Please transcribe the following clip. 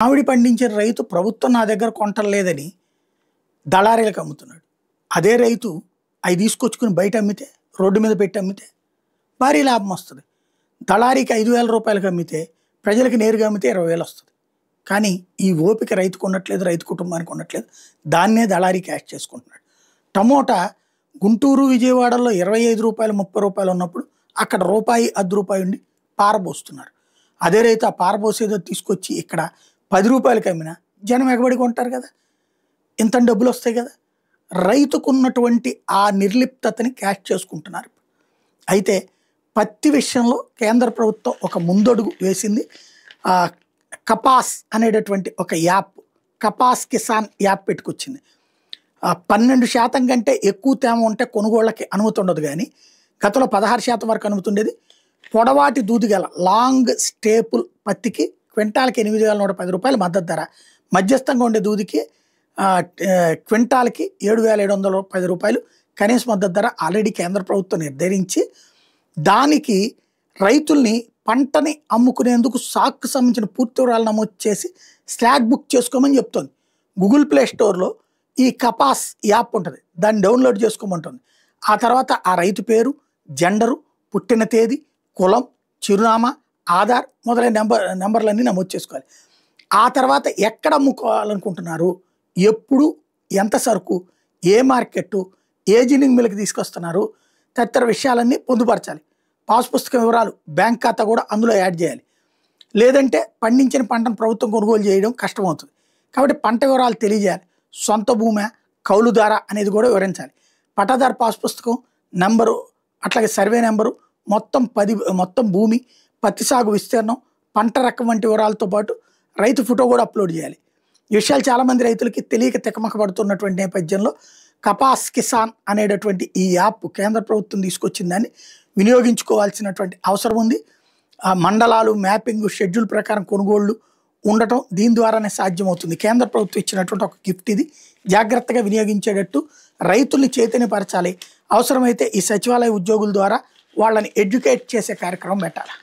మామిడి పండించిన రైతు ప్రభుత్వం నా దగ్గర కొంటలేదని దళారీలకు అమ్ముతున్నాడు. అదే రైతు అవి తీసుకొచ్చుకుని బయట అమ్మితే, రోడ్డు మీద పెట్టి అమ్మితే భారీ లాభం వస్తుంది. దళారీకి 5,000 రూపాయలకు అమ్మితే ప్రజలకు నేరుగా అమ్మితే 20,000 వస్తుంది. కానీ ఈ ఓపిక రైతుకు ఉండట్లేదు, రైతు కుటుంబానికి ఉండట్లేదు. దాన్నే దళారీ క్యాష్ చేసుకుంటున్నాడు. టమోటా గుంటూరు, విజయవాడలో 25 రూపాయలు, 30 రూపాయలు ఉన్నప్పుడు అక్కడ రూపాయి, ₹1 ఉండి పారబోస్తున్నారు. అదే రైతు ఆ పారబోసేదో తీసుకొచ్చి ఇక్కడ 10 రూపాయలకి అమ్మినా జనం ఎగబడి కొంటారు కదా, ఇంత డబ్బులు వస్తాయి కదా. రైతుకున్నటువంటి ఆ నిర్లిప్తతని క్యాష్ చేసుకుంటున్నారు. అయితే పత్తి విషయంలో కేంద్ర ప్రభుత్వం ఒక ముందడుగు వేసింది. కపాస్ అనేటటువంటి ఒక యాప్, కపాస్ కిసాన్ యాప్ పెట్టుకొచ్చింది. 12% కంటే ఎక్కువ తేమ ఉంటే కొనుగోళ్లకి అనుమతి ఉండదు. కానీ గతంలో 16% వరకు అనుమతి ఉండేది. పొడవాటి దూదిగల లాంగ్ స్టేపుల్ పత్తికి క్వింటాల్కి 8,110 రూపాయలు మద్దతు ధర, మధ్యస్థంగా ఉండే దూదికి క్వింటాల్కి 7,710 రూపాయలు కనీస మద్దతు ధర ఆల్రెడీ కేంద్ర ప్రభుత్వం నిర్ధారించి, దానికి రైతుల్ని పంటని అమ్ముకునేందుకు సాక్కు సంబంధించిన పూర్తి వివరాలు నమోదు చేసి స్లాట్ బుక్ చేసుకోమని చెప్తుంది. గూగుల్ ప్లే స్టోర్లో ఈ కపాస్ యాప్ ఉంటుంది, దాన్ని డౌన్లోడ్ చేసుకోమంటుంది. ఆ తర్వాత ఆ రైతు పేరు, జెండరు, పుట్టిన తేదీ, కులం, చిరునామా, ఆధార్ మొదలైన నెంబర్లన్నీ నమోదు చేసుకోవాలి. ఆ తర్వాత ఎక్కడ అమ్ముకోవాలనుకుంటున్నారు, ఎప్పుడు, ఎంత సరుకు, ఏ మార్కెట్టు, ఏ జిన్నింగ్ మిల్కి తీసుకొస్తున్నారు తదితర విషయాలన్నీ పొందుపరచాలి. పాస్ పుస్తకం వివరాలు, బ్యాంక్ ఖాతా కూడా అందులో యాడ్ చేయాలి. లేదంటే పండించిన పంటను ప్రభుత్వం కొనుగోలు చేయడం కష్టమవుతుంది. కాబట్టి పంట వివరాలు తెలియజేయాలి. సొంత భూమి, కౌలుదారా అనేది కూడా వివరించాలి. పట్టాదారు పాస్ పుస్తకం నెంబరు, అట్లాగే సర్వే నెంబరు, మొత్తం భూమి, పత్తి సాగు విస్తీర్ణం, పంట రకం వంటి వివరాలతో పాటు రైతు ఫోటో కూడా అప్లోడ్ చేయాలి. ఈ విషయాలు చాలామంది రైతులకి తెలియక తికమకబడుతున్నటువంటి నేపథ్యంలో కపాస్ కిసాన్ అనేటటువంటి ఈ యాప్ కేంద్ర ప్రభుత్వం తీసుకొచ్చిన దాన్ని వినియోగించుకోవాల్సినటువంటి అవసరం ఉంది. ఆ మండలాలు, మ్యాపింగ్, షెడ్యూల్ ప్రకారం కొనుగోళ్లు ఉండటం దీని ద్వారానే సాధ్యమవుతుంది. కేంద్ర ప్రభుత్వం ఇచ్చినటువంటి ఒక గిఫ్ట్ ఇది. జాగ్రత్తగా వినియోగించేటట్టు రైతుల్ని చైతన్యపరచాలి. అవసరమైతే ఈ సచివాలయ ఉద్యోగుల ద్వారా వాళ్ళని ఎడ్యుకేట్ చేసే కార్యక్రమం పెట్టాలి.